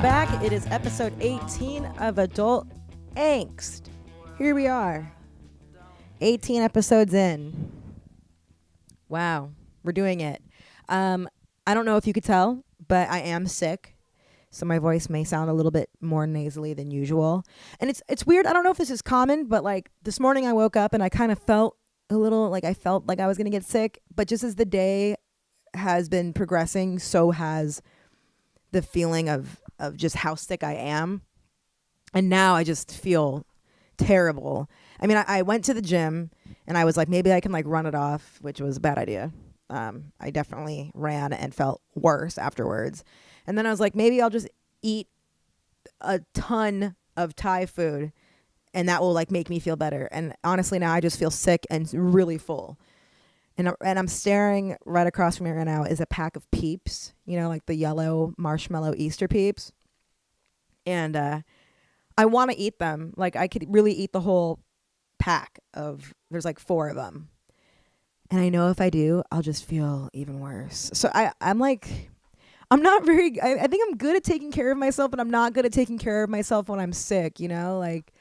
back. It is episode 18 of Adult Angst. Here we are, 18 episodes in. Wow, we're doing it. I don't know if you could tell, but I am sick, so my voice may sound a little bit more nasally than usual. And it's weird. I don't know if this is common, but like this morning I woke up and I kind of felt a little like I was gonna get sick. But just as the day has been progressing, so has the feeling of just how sick I am. And now I just feel terrible. I mean, I went to the gym and I was like, maybe I can like run it off, which was a bad idea. I definitely ran and felt worse afterwards. And then I was like, maybe I'll just eat a ton of Thai food and that will like make me feel better. And honestly, now I just feel sick and really full. And I'm staring right across from me right now is a pack of Peeps, you know, like the yellow marshmallow Easter Peeps. And I want to eat them. Like I could really eat the whole pack there's like 4 of them. And I know if I do, I'll just feel even worse. So I'm like, I'm not very, I think I'm good at taking care of myself, but I'm not good at taking care of myself when I'm sick, you know, like.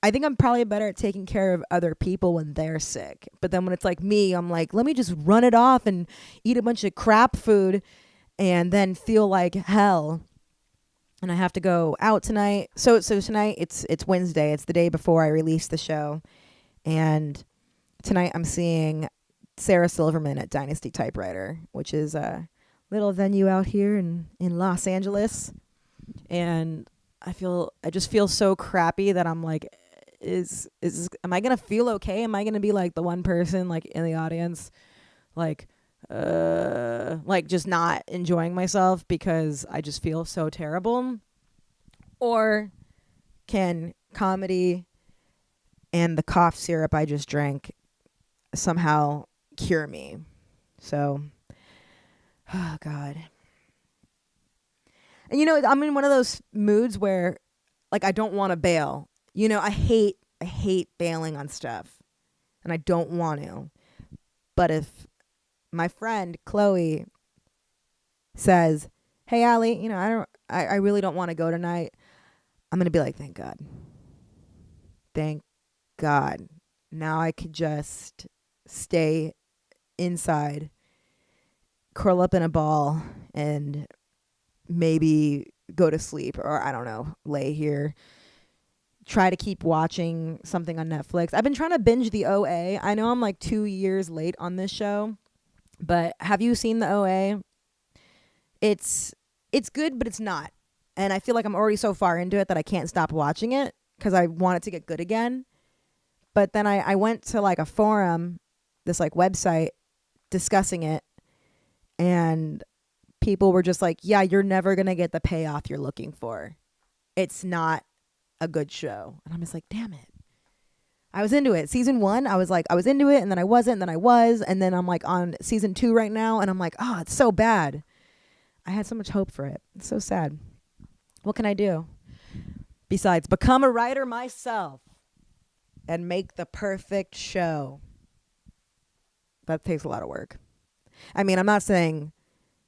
I think I'm probably better at taking care of other people when they're sick. But then when it's like me, I'm like, let me just run it off and eat a bunch of crap food and then feel like hell. And I have to go out tonight. So tonight it's Wednesday. It's the day before I release the show. And tonight I'm seeing Sarah Silverman at Dynasty Typewriter, which is a little venue out here in Los Angeles. And I just feel so crappy that I'm like, am I gonna feel okay? Am I gonna be like the one person like in the audience like just not enjoying myself because I just feel so terrible? Or can comedy and the cough syrup I just drank somehow cure me? So oh God. And you know, I'm in one of those moods where like I don't want to bail. You know, I hate bailing on stuff and I don't want to. But if my friend Chloe says, "Hey Allie, you know, I really don't want to go tonight." I'm going to be like, "Thank God. Thank God. Now I could just stay inside, curl up in a ball and maybe go to sleep, or I don't know, lay here, try to keep watching something on Netflix." I've been trying to binge the OA. I know I'm like 2 years late on this show, but have you seen the OA? It's good, but it's not. And I feel like I'm already so far into it that I can't stop watching it because I want it to get good again. But then I went to like a forum, this like website discussing it, and people were just like, yeah, you're never going to get the payoff you're looking for. It's not a good show. And I'm just like, damn it. I was into it. Season 1, I was into it, and then I wasn't, and then I was, and then I'm like on season 2 right now, and I'm like, oh, it's so bad. I had so much hope for it. It's so sad. What can I do besides become a writer myself and make the perfect show? That takes a lot of work. I mean, I'm not saying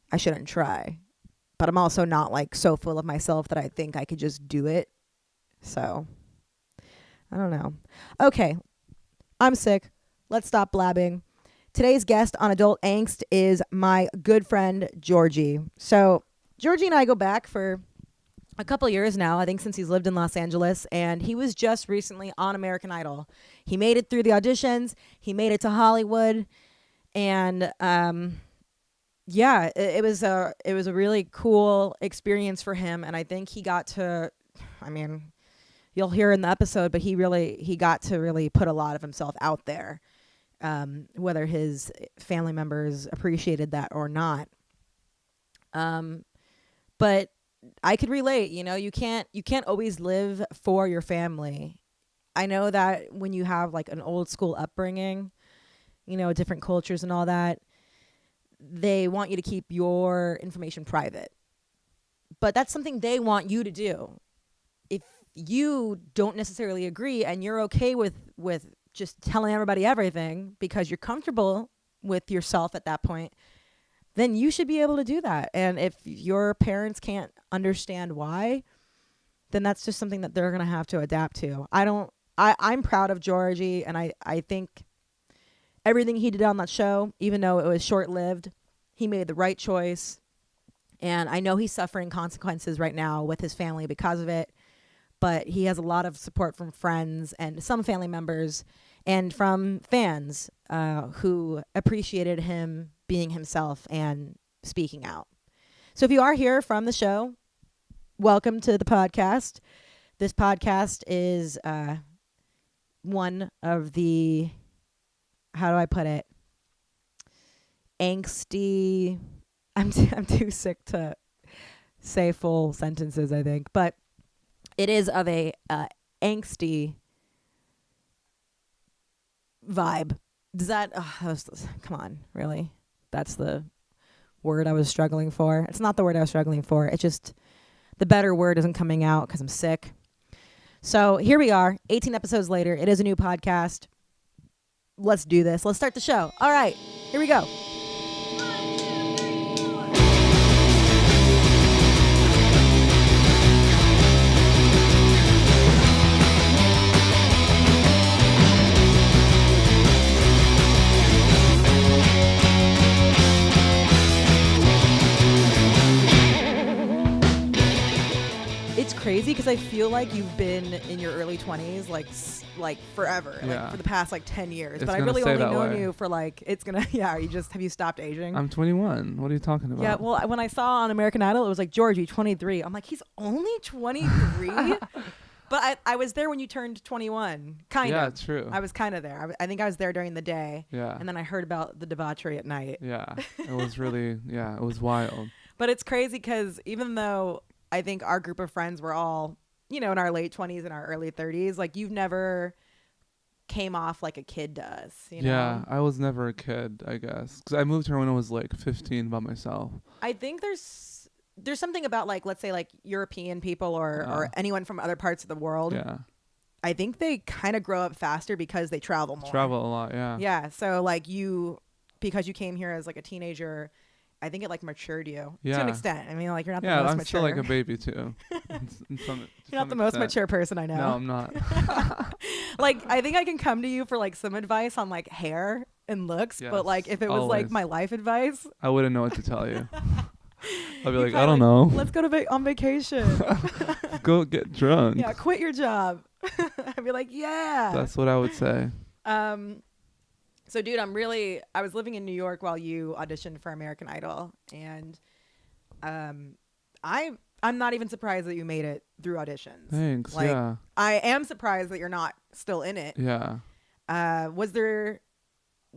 I shouldn't try, but I'm also not like so full of myself that I think I could just do it. So I don't know. Okay, I'm sick. Let's stop blabbing. Today's guest on Adult Angst is my good friend Jorgie. So Jorgie and I go back for a couple years now, I think, since he's lived in Los Angeles, and he was just recently on American Idol. He made it through the auditions. He made it to Hollywood, and yeah, it was a really cool experience for him, and I think he got to, I mean, you'll hear in the episode, but he got to really put a lot of himself out there, whether his family members appreciated that or not. But I could relate, you know, you can't always live for your family. I know that when you have like an old school upbringing, you know, different cultures and all that, they want you to keep your information private. But that's something they want you to do. If you don't necessarily agree and you're okay with just telling everybody everything because you're comfortable with yourself at that point, then you should be able to do that. And if your parents can't understand why, then that's just something that they're going to have to adapt to. I'm proud of Jorgie, and I think everything he did on that show, even though it was short-lived, he made the right choice. And I know he's suffering consequences right now with his family because of it, but he has a lot of support from friends and some family members and from fans who appreciated him being himself and speaking out. So if you are here from the show, welcome to the podcast. This podcast is one of the, how do I put it, angsty, I'm too sick to say full sentences, I think, but it is of a angsty vibe. Does that, come on, really? That's the word I was struggling for. It's not the word I was struggling for. It's just the better word isn't coming out because I'm sick. So here we are, 18 episodes later. It is a new podcast. Let's do this. Let's start the show. All right, here we go. Crazy because I feel like you've been in your early 20s like forever, like for the past like 10 years. But I really only known you for like, it's gonna, have you stopped aging? I'm 21. What are you talking about? Yeah, well, when I saw on American Idol, it was like, Jorgie, 23. I'm like, he's only 23? But I was there when you turned 21, kind of. Yeah, true. I was kind of there. I think I was there during the day. Yeah. And then I heard about the debauchery at night. Yeah, it was really, it was wild. But it's crazy because even though I think our group of friends were all, in our late 20s and our early 30s. Like, you've never came off like a kid does, you know? Yeah, I was never a kid, I guess. Because I moved here when I was like 15 by myself. I think there's something about, like, let's say, like, European people or anyone from other parts of the world. Yeah. I think they kind of grow up faster because they travel more. Travel a lot, yeah. Yeah, so, like, because you came here as, like, a teenager, I think it like matured you to an extent. I mean, like, you're not the most mature. Yeah, I'm still like a baby too. You're not the most mature person I know. No, I'm not. Like, I think I can come to you for like some advice on like hair and looks, but like if it was like my life advice, I wouldn't know what to tell you. I'll be like, I don't like, know. Let's go to on vacation. Go get drunk. Yeah, quit your job. I'd be like, yeah. That's what I would say. So, dude, I was living in New York while you auditioned for American Idol. And I'm not even surprised that you made it through auditions. Thanks, like, yeah. I am surprised that you're not still in it. Yeah. Was there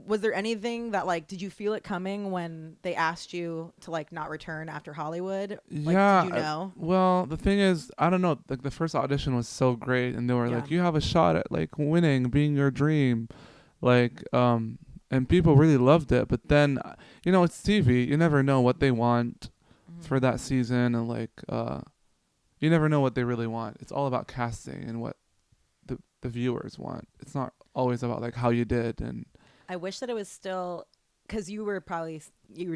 anything that, like, did you feel it coming when they asked you to, like, not return after Hollywood? Like, yeah. Did you know? Well, the thing is, I don't know. Like, the first audition was so great. And they were like, you have a shot at, like, winning, being your dream. Like, and people really loved it. But then, it's TV. You never know what they want for that season. And, like, you never know what they really want. It's all about casting and what the viewers want. It's not always about, like, how you did. And I wish that it was still, because you were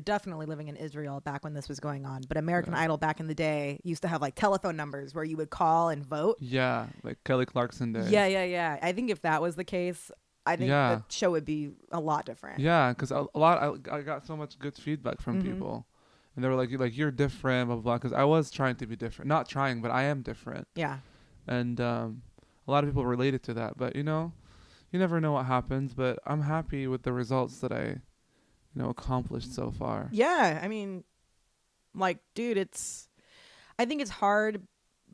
definitely living in Israel back when this was going on. But American Idol back in the day used to have, like, telephone numbers where you would call and vote. Yeah, like Kelly Clarkson did. Yeah. I think if that was the case, I think the show would be a lot different. Yeah, because I got so much good feedback from people. And they were like, you're different, blah, blah, blah. Because I was trying to be different. Not trying, but I am different. Yeah. And a lot of people related to that. But, you never know what happens. But I'm happy with the results that I, accomplished so far. Yeah, I mean, like, dude, I think it's hard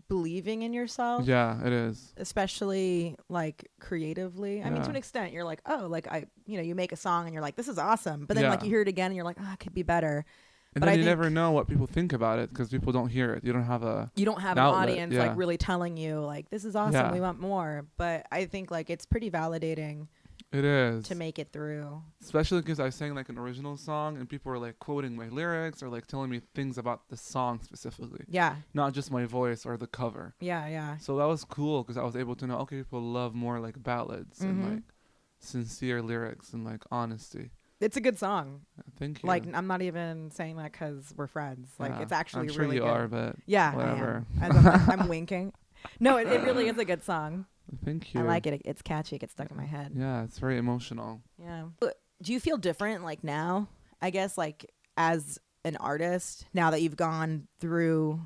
believing in yourself. Yeah, it is. Especially, like, creatively. I mean, to an extent, you're like, oh, like, you make a song and you're like, this is awesome. But then, like, you hear it again and you're like, oh, it could be better. And then you never know what people think about it because people don't hear it. You don't have an audience like really telling you like, this is awesome, we want more. But I think like it's pretty validating. It is. To make it through. Especially because I sang like an original song and people were like quoting my lyrics or like telling me things about the song specifically. Yeah. Not just my voice or the cover. Yeah. So that was cool because I was able to know, okay, people love more like ballads and like sincere lyrics and like honesty. It's a good song. Thank you. Like, I'm not even saying that because we're friends. Like, it's actually I'm sure really you good. are, but yeah, whatever. I am. I'm winking. No, it really is a good song. Thank you. I like it. It's catchy. It gets stuck in my head. Yeah, it's very emotional. Yeah. Do you feel different, like, now? I guess, like, as an artist, now that you've gone through,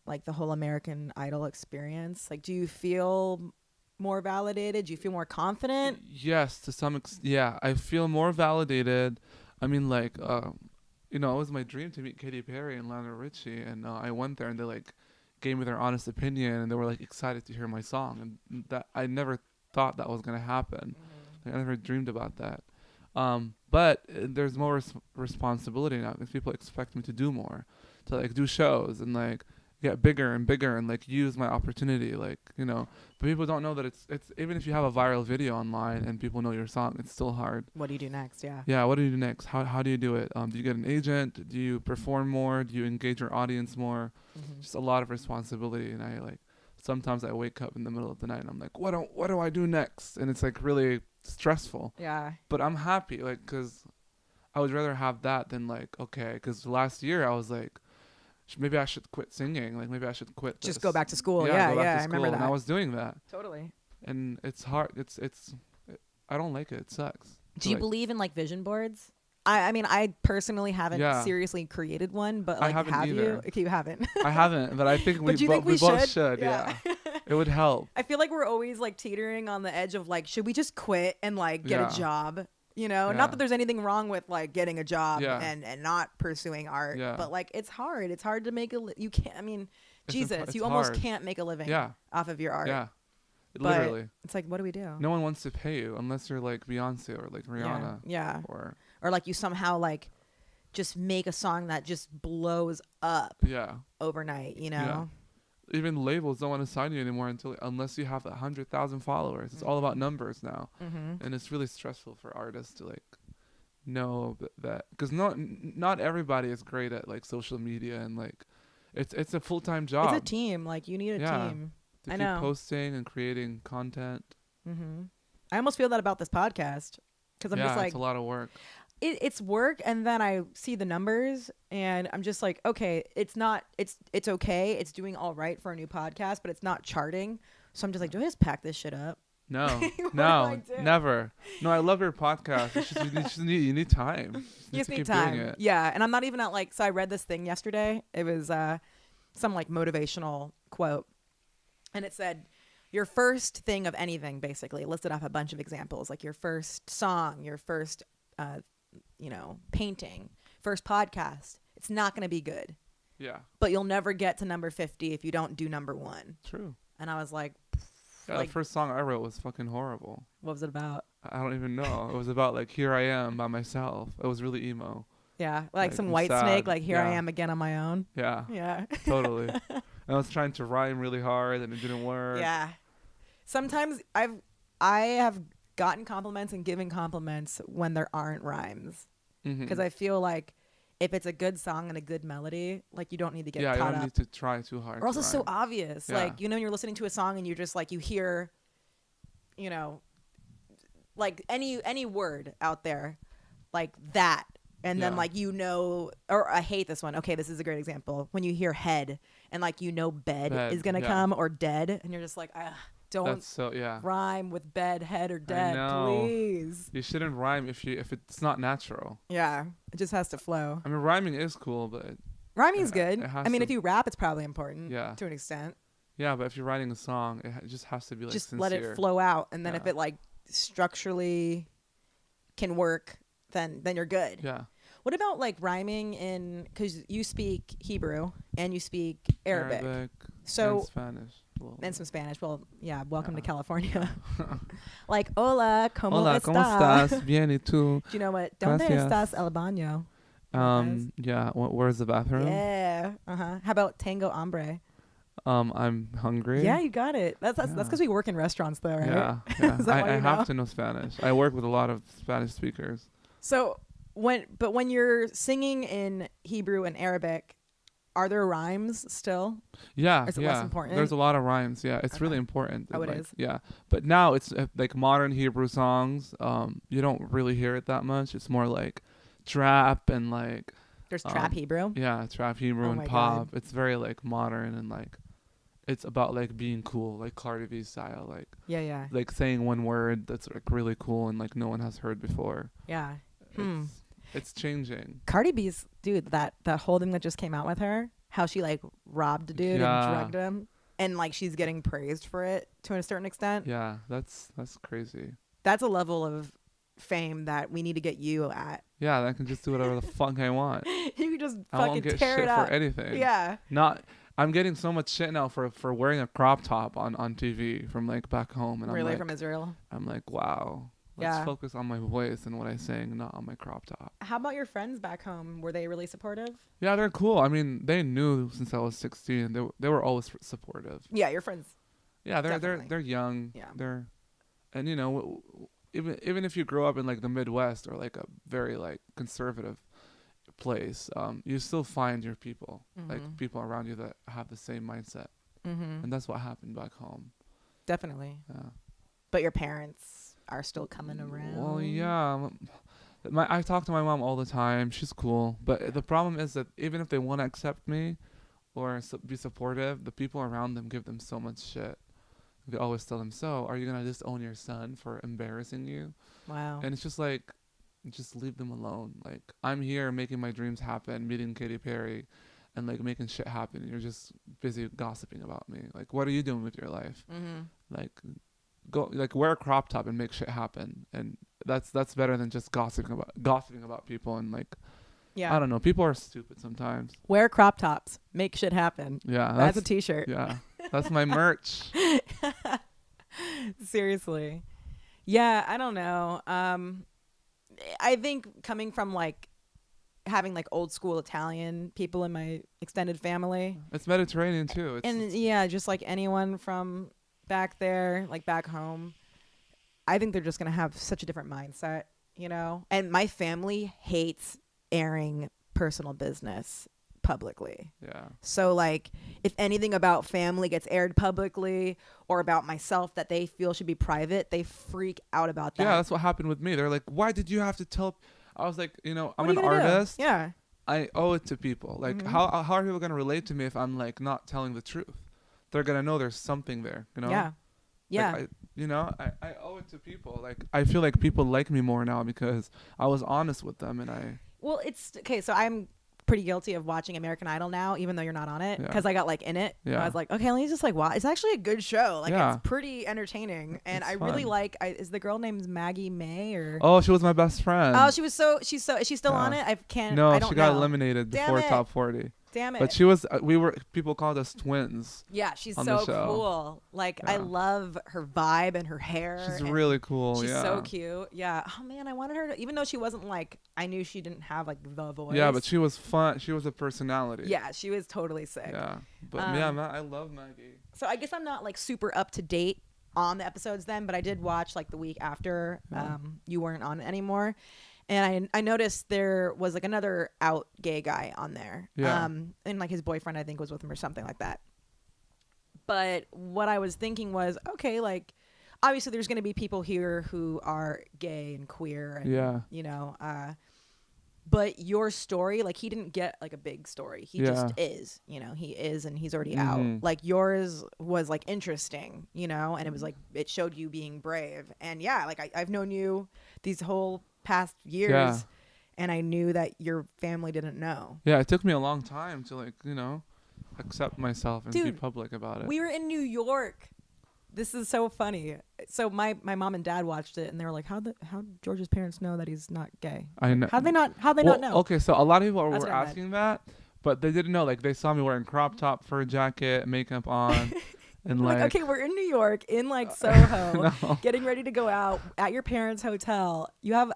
like, the whole American Idol experience, like, do you feel more validated? Do you feel more confident? Yes, to some extent. Yeah, I feel more validated. I mean, like, it was my dream to meet Katy Perry and Lionel Richie, and I went there, and they like gave me their honest opinion, and they were like excited to hear my song, and that I never thought that was gonna happen. Like, I never dreamed about that. But there's more responsibility now because people expect me to do more, to like do shows and like get bigger and bigger and like use my opportunity, like, but people don't know that it's even if you have a viral video online and people know your song, it's still hard. What do you do next? Yeah, what do you do next? How do you do it? Do you get an agent? Do you perform more? Do you engage your audience more? Just a lot of responsibility. And I like sometimes I wake up in the middle of the night and I'm like, what do I do next? And it's like really stressful. Yeah. But I'm happy, like, because I would rather have that than like, okay, because last year I was like, maybe I should quit singing. Like, maybe I should quit Just this. go back to school. Yeah, I remember that. And I was doing that. Totally. And it's hard. I don't like it. It sucks. Do you believe in like vision boards? I mean, I personally haven't seriously created one, but like, I haven't have either. you? Okay, you haven't. I haven't, but I think we we both should. Yeah. It would help. I feel like we're always like teetering on the edge of like, should we just quit and like get a job? Not that there's anything wrong with like getting a job and not pursuing art, but like it's hard. It's hard to make you can't. I mean, Jesus, you almost can't make a living off of your art. Yeah, but literally. It's like, what do we do? No one wants to pay you unless you're like Beyonce or like Rihanna. Yeah. Or like you somehow like just make a song that just blows up. Yeah. Overnight, Yeah. Even labels don't want to sign you anymore unless you have 100,000 followers. It's all about numbers now, and it's really stressful for artists to like know that because not everybody is great at like social media, and like it's a full-time job. It's a team. Like you need a team. To I keep know. Posting and creating content. I almost feel that about this podcast because I'm just like, it's a lot of work. It's work, and then I see the numbers and I'm just like, okay, it's okay, it's doing all right for a new podcast, but it's not charting. So I'm just like, do I just pack this shit up? No, no, never. No, I love your podcast. It's just you need time. You just need time. Yeah, and I'm not even at like. So I read this thing yesterday. It was some like motivational quote, and it said, your first thing of anything, basically, it listed off a bunch of examples, like your first song, your first painting, first podcast, it's not going to be good. Yeah. But you'll never get to number 50 if you don't do number 1. True. And I was like, the first song I wrote was fucking horrible. What was it about? I don't even know. It was about like, here I am by myself. It was really emo. Yeah. Like some White Snake, like here I am again on my own. Yeah. Yeah. Totally. I was trying to rhyme really hard and it didn't work. Yeah. Sometimes I have gotten compliments and given compliments when there aren't rhymes, because I feel like if it's a good song and a good melody, like you don't need to get caught up. Yeah, you don't need to try too hard. Or else it's so obvious. Yeah. Like, you're listening to a song and you're just like, you hear, like any word out there like that. And then like, or I hate this one. Okay, this is a great example. When you hear head and like, bed is going to come, or dead. And you're just like, don't rhyme with bed, head, or dead, please. You shouldn't rhyme if it's not natural. Yeah, it just has to flow. I mean, rhyming is cool, but rhyming is good. I mean, if you rap, it's probably important. Yeah. To an extent. Yeah, but if you're writing a song, it just has to be like just sincere. Let it flow out, and then if it like structurally can work, then you're good. Yeah. What about like rhyming because you speak Hebrew and you speak Arabic. So and Spanish. And some Spanish. Well, yeah, welcome to California. Like, hola, ¿cómo hola, estás? ¿Cómo estás? Bien, ¿y tú? Do you know what? ¿Dónde estás el baño? Yeah, where's the bathroom? Yeah. How about tango hombre? I'm hungry. Yeah, you got it. That's because we work in restaurants though, right? Yeah. I have to know Spanish. I work with a lot of Spanish speakers. So when you're singing in Hebrew and Arabic, Are there rhymes still? Yeah, Or is it yeah. less important? There's a lot of rhymes. Yeah, it's really Okay. important. Oh, it like, is? Yeah, but now it's like modern Hebrew songs. You don't really hear it that much. It's more like trap and like There's trap Hebrew? yeah, trap Hebrew Oh and my pop. God. It's very like modern and like it's about like being cool, like Cardi B style, Yeah. like saying one word that's like really cool and like no one has heard before. Yeah. It's changing. Cardi B's, dude, that whole thing that just came out with her, how she like robbed a dude and Yeah. drugged him, and like she's getting praised for it to a certain extent. Yeah, that's crazy. That's a level of fame that we need to get you at. Yeah, I can just do whatever the fuck I want. You can just I fucking won't get tear shit it for up. anything. Yeah. Not. I'm getting so much shit now for wearing a crop top on TV from like back home, and Really, I'm like, from Israel? I'm like, wow. Let's Yeah. focus on my voice and what I sing, not on my crop top. How about your friends back home? Were they really supportive? Yeah, they're cool. I mean, they knew since I was 16. They were always supportive. Yeah, your friends. Yeah, Definitely. they're young. Yeah. And you know, even if you grow up in like the Midwest or like a very like conservative place, you still find your people, like people around you that have the same mindset. And that's what happened back home. Definitely. Yeah. But your parents are still coming around. Well, yeah. I talk to my mom all the time. She's cool. But the problem is that even if they want to accept me or be supportive, the people around them give them so much shit. They always tell them, so are you going to disown your son for embarrassing you? Wow. And it's just like, just leave them alone. Like, I'm here making my dreams happen, meeting Katy Perry and like making shit happen. You're just busy gossiping about me. Like, what are you doing with your life? Like, go like wear a crop top and make shit happen. And that's better than just gossiping about people. And like, Yeah. I don't know, people are stupid sometimes. Wear crop tops. Make shit happen. Yeah, That's a t-shirt. Yeah, that's my merch. Seriously. Yeah, I don't know. I think coming from like having like old school Italian people in my extended family, It's Mediterranean too. and yeah, just like anyone from back there, like back home, I think they're just gonna have such a different mindset, you know. And my family hates airing personal business publicly. Yeah. So like if anything about family gets aired publicly or about myself that they feel should be private, they freak out about that. Yeah, that's what happened with me. They're like, why did you have to tell? I was like, you know, I'm What are an you gonna do? artist. Yeah. I owe it to people. Like, how are people gonna relate to me if I'm like not telling the truth? They're gonna know there's something there. You know. Yeah. Yeah. Like, I owe it to people. Like, I feel like people like me more now because I was honest with them, and I. Well, it's okay. So I'm pretty guilty of watching American Idol now, even though you're not on it, Yeah. because I got like in it. Yeah. I was like, okay, let me just like watch. It's actually a good show. Like Yeah. it's pretty entertaining, and It's I really fun. like. Is the girl named Maggie May or? Oh, she was my best friend. Oh, she's is she still Yeah. on it? I can't. No, I don't she got know. eliminated Damn before it. top 40. Damn it. But she was. People called us twins. Yeah, she's on the so show. cool. Like I Yeah. love her vibe and her hair. She's and really cool. She's yeah. so cute. Yeah. Oh man, I wanted her to, even though she wasn't like, I knew she didn't have like the voice. Yeah, but she was fun. She was a personality. Yeah, she was totally sick. Yeah. But I love Maggie. So I guess I'm not like super up to date on the episodes then, but I did watch like the week after you weren't on it anymore. And I noticed there was like another out gay guy on there. Yeah. And like his boyfriend, I think, was with him or something like that. But what I was thinking was, okay, like obviously there's going to be people here who are gay and queer and, Yeah. you know, but your story, like he didn't get like a big story. He just is, you know, he is, and he's already out. Like yours was like interesting, you know, and it was like, it showed you being brave. And yeah, like I've known you these whole past years. Yeah. And I knew that your family didn't know. Yeah, it took me a long time to like, accept myself and be Dude, public about it. We were in New York. This is so funny. So my mom and dad watched it and they were like, how George's parents know that he's not gay? I know. How'd they not know? Okay, so a lot of people That's were what I meant. asking that, but they didn't know. Like, they saw me wearing crop top, fur jacket, makeup on, and Like, like, okay, we're in New York, in like Soho, No. getting ready to go out at your parents' hotel. You have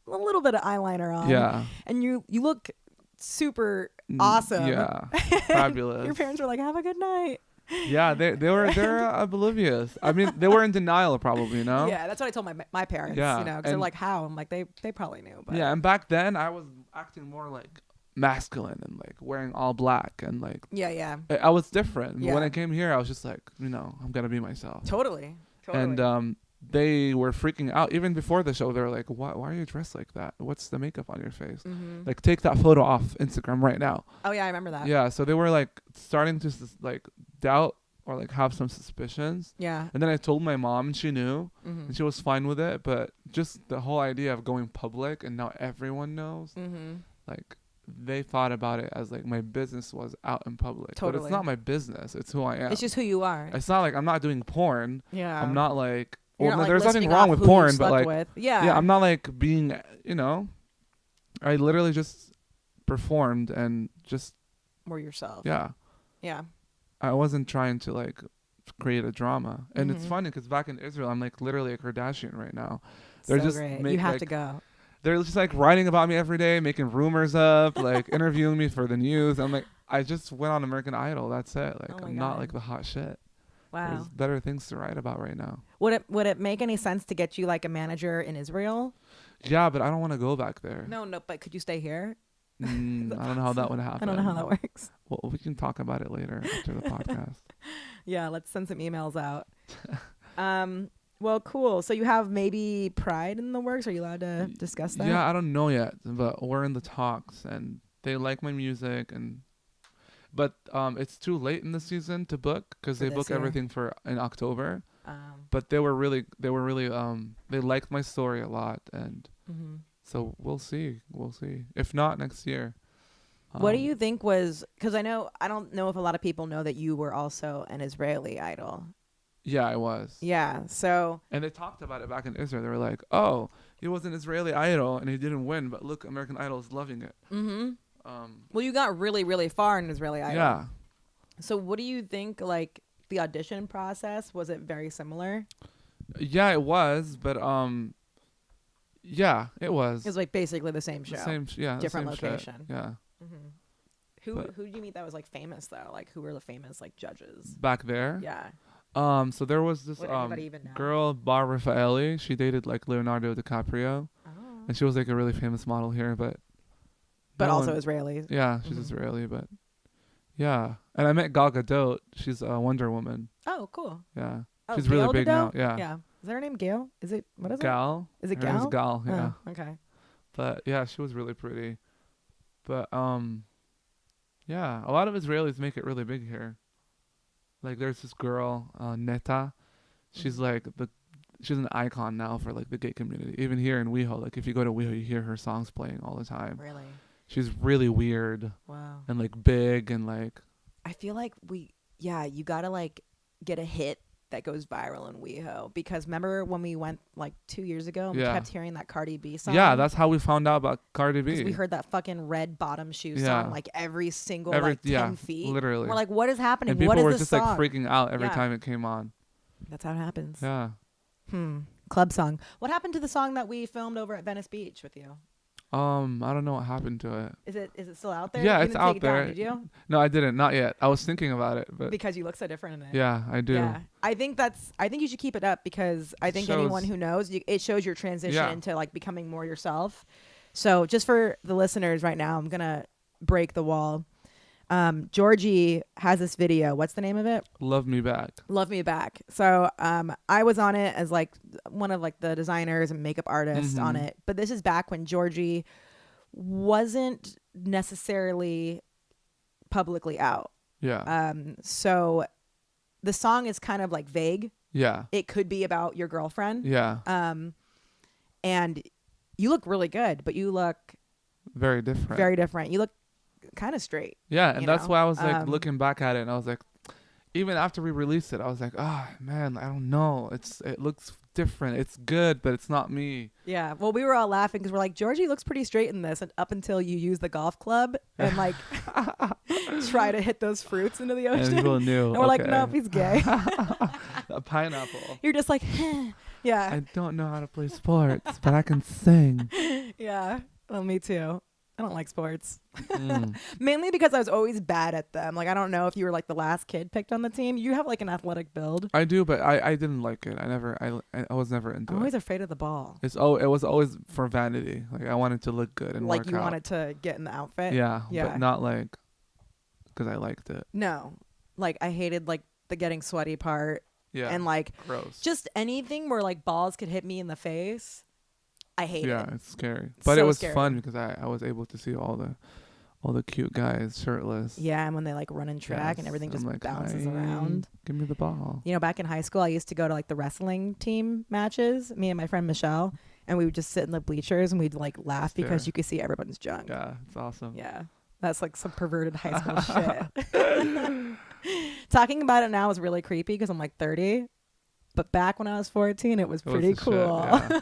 a little bit of eyeliner on. yeah, And you look super awesome. yeah, fabulous. Your parents were like, have a good night. Yeah, they're oblivious. I mean, they were in denial, probably. Yeah, that's what I told my parents. Yeah, You know, because they're and- like, how? I'm like, they probably knew. But Yeah, and back then I was acting more like masculine and like wearing all black and like Yeah. I was different. Yeah. When I came here, I was just like, I'm gonna be myself. Totally. And they were freaking out even before the show. They were like, why are you dressed like that? What's the makeup on your face? Like, take that photo off Instagram right now. Oh yeah, I remember that. Yeah, so they were like starting to like doubt or like have some suspicions. Yeah. And then I told my mom, and she knew, and she was fine with it. But just the whole idea of going public and now everyone knows, like they thought about it as like my business was out in public. Totally. But it's not my business. It's who I am. It's just who you are. It's not like I'm not doing porn. Yeah. I'm not like, You're not, like, there's nothing listing wrong off with who you porn, but slept like, with. Yeah. I'm not like being, I literally just performed and just More yourself. Yeah. I wasn't trying to like create a drama. And it's funny because back in Israel, I'm like literally a Kardashian right now. They're so just great. make, You have like, to go. They're just like writing about me every day, making rumors up, like interviewing me for the news. I'm like, I just went on American Idol. That's it. Like, I'm not like the hot shit. Wow. There's better things to write about right now. Would it make any sense to get you like a manager in Israel? Yeah, but I don't want to go back there. No, but could you stay here? I don't know how that would happen. I don't know how that works. Well, we can talk about it later after the podcast. Yeah, let's send some emails out. Well, cool. So you have maybe Pride in the works? Are you allowed to discuss that? Yeah, I don't know yet, but we're in the talks, and they like my music, but it's too late in the season to book because they book everything for in October. But they liked my story a lot, and so we'll see. If not, next year. What do you think was? Because I don't know if a lot of people know that you were also an Israeli idol. Yeah, I was. Yeah, so. And they talked about it back in Israel. They were like, "Oh, he was an Israeli idol and he didn't win, but look, American Idol is loving it." Well, you got really, really far in Israeli Idol. Yeah. So what do you think, like, the audition process, was it very similar? Yeah, it was, but yeah, it was. It was like basically the same show. same Different location. Shit. Yeah. Who did you meet that was like famous though? Like who were the famous like judges? Back there? Yeah. So there was this girl, Bar Raffaelli. She dated like Leonardo DiCaprio. Oh. And she was like a really famous model here, but also Israeli. Yeah, she's Israeli, but yeah. And I met Gal Gadot. She's a Wonder Woman. Oh, cool. Yeah. Oh, she's really big now. Yeah. Yeah. Is that her name Gail? Is it what is Gal? Is it Her name's Gal? Gal, yeah. Oh, okay. But yeah, she was really pretty. But yeah, a lot of Israelis make it really big here. Like there's this girl, Neta. She's like she's an icon now for like the gay community. Even here in WeHo, like if you go to WeHo, you hear her songs playing all the time. Really? She's really weird. Wow. And like big and like. I feel like you gotta like get a hit that goes viral in WeHo, because remember when we went like 2 years ago and we kept hearing that Cardi B song? Yeah, that's how we found out about Cardi B. Because we heard that fucking red bottom shoe song like every single 10 feet. Literally. We're like, what is happening? And people what is were this just song? like freaking out every time it came on. That's how it happens. Yeah. Club song. What happened to the song that we filmed over at Venice Beach with you? I don't know what happened to it. Is it still out there? Yeah, you it's out there. Down, did you? No, I didn't. Not yet. I was thinking about it, but because you look so different in it. Yeah, I do. Yeah, I think you should keep it up, because I think anyone who knows, it shows your transition into like becoming more yourself. So just for the listeners right now, I'm gonna break the wall. Jorgie has this video. What's the name of it? Love Me Back. Love Me Back. So I was on it as like one of like the designers and makeup artists on it. But this is back when Jorgie wasn't necessarily publicly out. Yeah. So the song is kind of like vague. Yeah. It could be about your girlfriend. Yeah. And you look really good, but you look very different. Very different. You look kind of straight. Yeah, and that's why I was like looking back at it, and I was like, even after we released it, I was like, oh man, I don't know. It looks different. It's good, but it's not me. Yeah. Well, we were all laughing because we're like, Jorgie looks pretty straight in this, and up until you use the golf club and like try to hit those fruits into the ocean. And people knew. And we're like, nope, he's gay. A pineapple. You're just like, yeah. I don't know how to play sports, but I can sing. Yeah. Well, me too. I don't like sports. Mm. Mainly because I was always bad at them. Like, I don't know if you were like the last kid picked on the team. You have like an athletic build. I do, but I didn't like it. I was never into I'm it. always afraid of the ball. It was always for vanity. Like I wanted to look good and Like work you out. wanted to get in the outfit. Yeah, Yeah. but not like because I liked it. No, like I hated like the getting sweaty part. Yeah, And like gross. just anything where like balls could hit me in the face. I hate Yeah, it. it's scary. But it So was scary. fun because I was able to see all the cute guys shirtless. Yeah, and when they like run in track and Yes, everything I'm just like, bounces "Hey, around. Give me the ball. You know, back in high school, I used to go to like the wrestling team matches, me and my friend Michelle, and we would just sit in the bleachers and we'd like laugh because Stare. you could see everyone's junk. Yeah, it's awesome. Yeah. That's like some perverted high school shit. Talking about it now is really creepy because I'm like 30. But back when I was 14, it was pretty the shit, cool. yeah.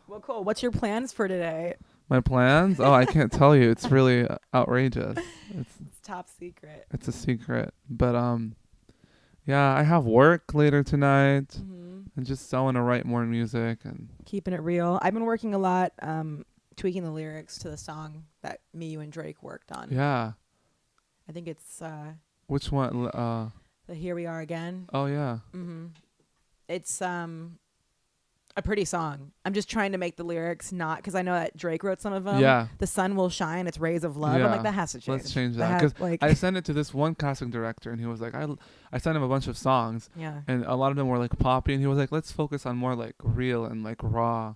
Well, cool. What's your plans for today? My plans? Oh, I can't tell you. It's really outrageous. It's top secret. It's a secret. But yeah, I have work later tonight, and just I want to write more music and Keeping it real. I've been working a lot, tweaking the lyrics to the song that me, you, and Drake worked on. yeah. I think it's Which one? the Here We Are Again. Oh yeah. It's a pretty song. I'm just trying to make the lyrics not because I know that Drake wrote some of them. Yeah. The sun will shine. It's rays of love. I'm Yeah. like, that has to change. Let's change that because like I sent it to this one casting director and he was like, I sent him a bunch of songs yeah. and a lot of them were like poppy and he was like, let's focus on more like real and like raw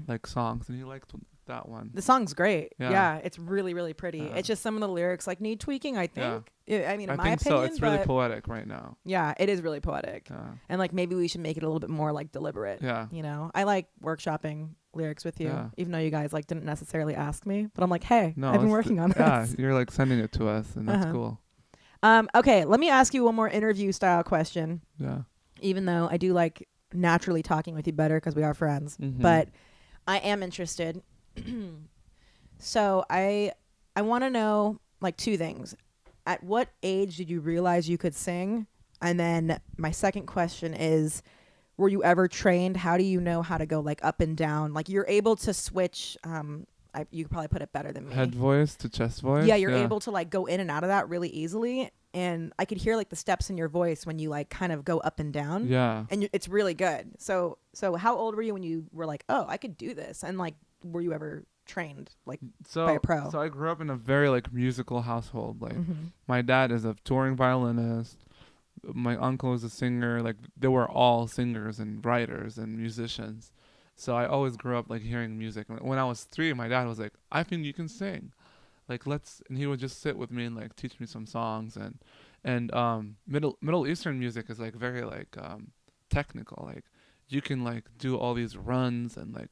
like songs, and he liked that one. The song's great. Yeah. Yeah, it's really, really pretty. Yeah. It's just some of the lyrics like need tweaking, I think. I mean, in I my think opinion, so. It's really but poetic right now. yeah, it is really poetic. Yeah. And like maybe we should make it a little bit more like deliberate. Yeah. You know, I like workshopping lyrics with you, Yeah. even though you guys like didn't necessarily ask me. But I'm like, hey, No, I've been it's working on this. Yeah, you're like sending it to us, and that's cool. Okay, let me ask you one more interview style question. Yeah. Even though I do like naturally talking with you better because we are friends, but I am interested. So I want to know like two things. At what age did you realize you could sing? And then my second question is, were you ever trained? How do you know how to go like up and down? Like you're able to switch. You could probably put it better than me. Head voice to chest voice. Yeah, you're able to like go in and out of that really easily. And I could hear like the steps in your voice when you like kind of go up and down. Yeah. And it's really good. So how old were you when you were like, oh, I could do this? And like, were you ever trained like by a pro? So I grew up in a very like musical household. Like my dad is a touring violinist. My uncle is a singer. Like they were all singers and writers and musicians. So I always grew up like hearing music. When I was 3, my dad was like, I think you can sing. Like and he would just sit with me and like teach me some songs and Middle Eastern music is like very like technical. Like you can like do all these runs and like,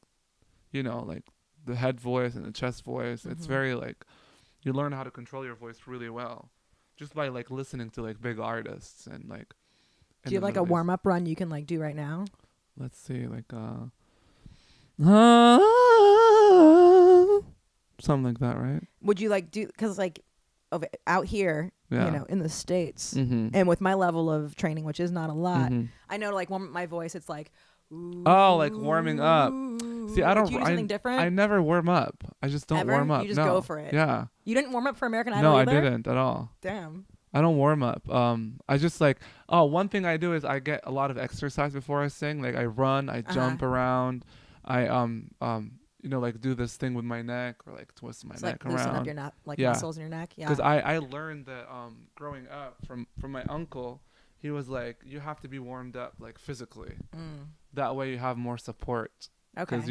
you know, like the head voice and the chest voice. It's very like you learn how to control your voice really well just by like listening to like big artists and like. Do you have like a warm up run you can like do right now? Let's see, like something like that, right? Would you like do because like out here, you know, in the States, and with my level of training, which is not a lot, I know to like warm up my voice. It's like, ooh, oh, like warming up. See, I don't. Do you do something different? I never warm up. I just don't warm up. You just no. go for it. Yeah. You didn't warm up for American Idol No, either? I didn't at all. Damn. I don't warm up. I just like. Oh, one thing I do is I get a lot of exercise before I sing. Like I run, I jump around, I you know, like do this thing with my neck or like twist my neck like loosen around. up your neck, like muscles in your neck. Yeah. Because I learned that growing up from my uncle, he was like, you have to be warmed up like physically. That way you have more support. Okay. Because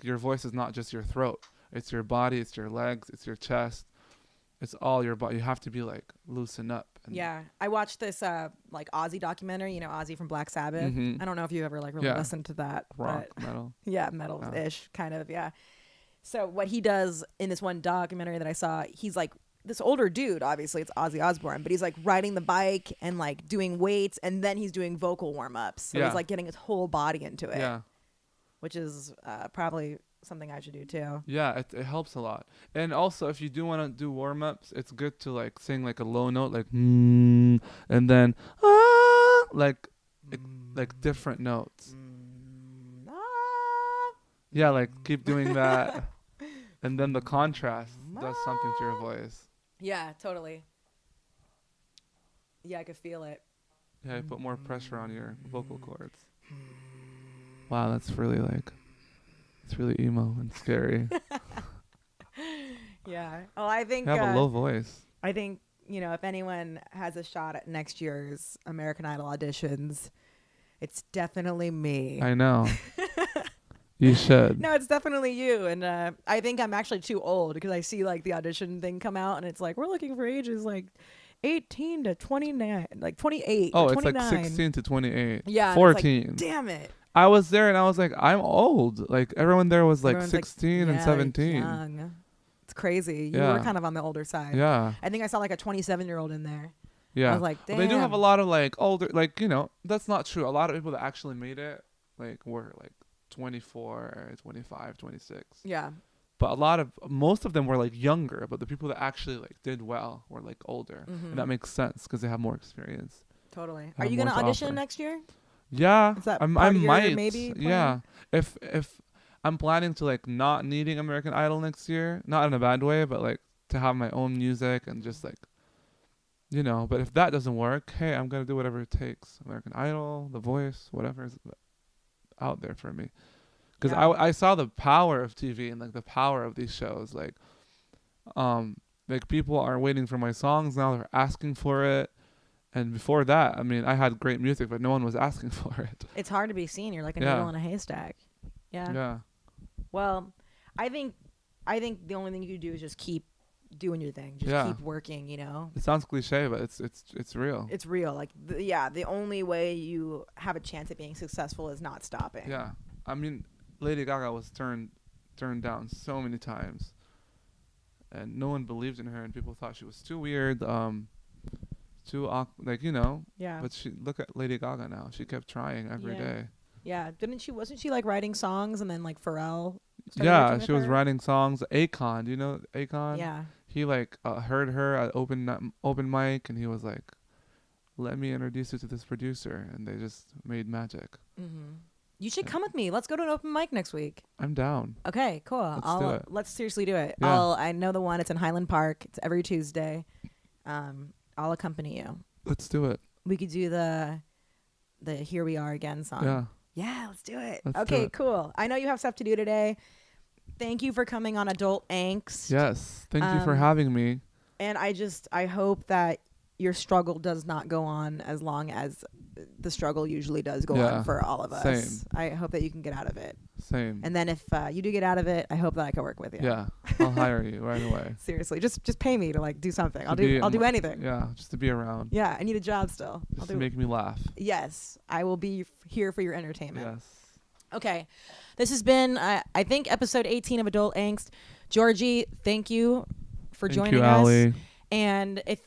your voice is not just your throat. It's your body. It's your legs. It's your chest. It's all your body. You have to be like loosen up. Yeah, I watched this like Ozzy documentary. You know, Ozzy from Black Sabbath. I don't know if you ever like really listened to that. Rock, metal. Yeah, metal-ish kind of. Yeah. So what he does in this one documentary that I saw, he's like this older dude. Obviously, it's Ozzy Osbourne, but he's like riding the bike and like doing weights, and then he's doing vocal warm-ups. So he's like getting his whole body into it. Yeah. Which is probably something I should do too. Yeah, it helps a lot. And also, if you do want to do warm-ups, it's good to like sing like a low note, like and then like different notes. Yeah, like keep doing that. And then the contrast does something to your voice. Yeah, totally. Yeah, I could feel it. Yeah, you put more pressure on your vocal cords. Wow, that's really it's really emo and scary. Yeah. Well, I think You have a low voice. I think, if anyone has a shot at next year's American Idol auditions, it's definitely me. I know. You should. No, it's definitely you. And I think I'm actually too old because I see like the audition thing come out and it's like, we're looking for ages like 18 to 29, like 28. Oh, or it's 29. like 16 to 28. Yeah. 14. Like, damn it. I was there and I was like, I'm old. Like everyone there was like Everyone's 16 and 17. Young. It's crazy. You Yeah. were kind of on the older side. Yeah. I think I saw like a 27-year-old in there. Yeah. I was like, damn. But they do have a lot of like older, like, that's not true. A lot of people that actually made it like were like 24, 25, 26. Yeah. But most of them were like younger, but the people that actually like did well were like older. And that makes sense because they have more experience. Totally. Have Are you more going to to audition offer. next year? Yeah. Is that I part of your might. maybe plan? Yeah. If I'm planning to like not needing American Idol next year, not in a bad way, but like to have my own music and just like, but if that doesn't work, hey, I'm going to do whatever it takes. American Idol, The Voice, whatever is out there for me. Because I saw the power of TV and like the power of these shows. Like people are waiting for my songs now. They're asking for it. And before that, I mean, I had great music, but no one was asking for it. It's hard to be seen. You're like a needle in a haystack. Yeah. Yeah. Well, I think the only thing you can do is just keep doing your thing. Just keep working, It sounds cliche, but it's real. It's real. Like, the only way you have a chance at being successful is not stopping. Yeah. I mean, Lady Gaga was turned down so many times. And no one believed in her, and people thought she was too weird, too Yeah. But look at Lady Gaga now. She kept trying every day. Yeah. Wasn't she like writing songs and then like Pharrell? Yeah, she was writing songs. Akon, do you know Akon? Yeah. He like heard her at open mic, and he was like, "Let me introduce you to this producer," and they just made magic. Mm-hmm. You should come with me. Let's go to an open mic next week. I'm down. Okay, cool. Do it. Let's seriously do it. Yeah. I know the one. It's in Highland Park. It's every Tuesday. I'll accompany you. Let's do it. We could do the Here We Are Again song. Yeah. Yeah, let's do it. Let's do Okay, it. cool. I know you have stuff to do today. Thank you for coming on Adult Angst. Yes. Thank you for having me. And I hope that your struggle does not go on as long as the struggle usually does go on for all of us. Same. I hope that you can get out of it. Same. And then if you do get out of it, I hope that I can work with you. Yeah. I'll hire you right away. Seriously, just pay me to like do something. I'll be do anything. Yeah, just to be around. Yeah, I need a job still. Just to make me laugh. Yes, I will be here for your entertainment. Yes. Okay, this has been I think episode 18 of Adult Angst. Jorgie, thank you for joining us. Allie. And if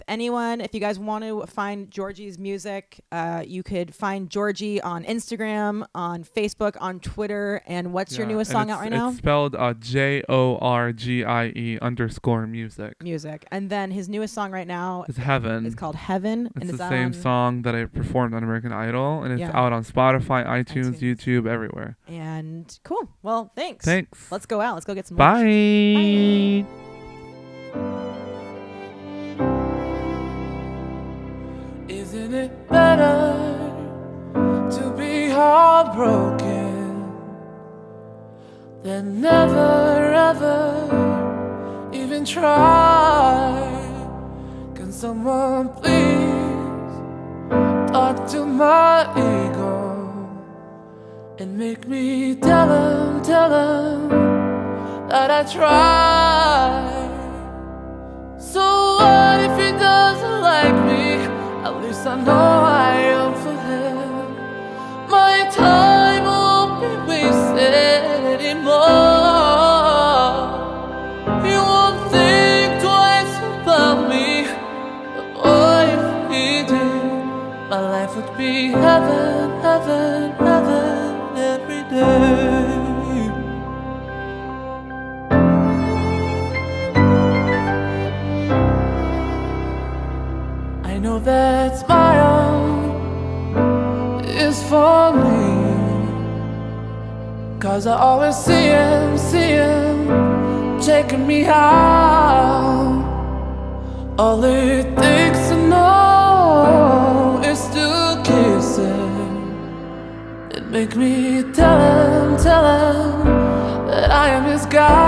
you guys want to find Jorgie's music, you could find Jorgie on Instagram, on Facebook, on Twitter. And what's your newest song out right now? It's spelled JORGIE_music. Music. And then his newest song right now is Heaven. It's called Heaven. It's the same song that I performed on American Idol. And it's out on Spotify, iTunes, YouTube, everywhere. And cool. Well, thanks. Thanks. Let's go out. Let's go get some lunch. Bye. Isn't it better to be heartbroken than never ever even try? Can someone please talk to my ego and make me tell him that I tried? So what if he doesn't like me? At least I know I am for him. My time won't be wasted anymore. He won't think twice about me. But boy, if he did, my life would be heaven, heaven, heaven every day. I know that smile is for me, 'cause 'cause I always see him taking me out. All he thinks to know is to kiss him. It make me tell him that I am his guy.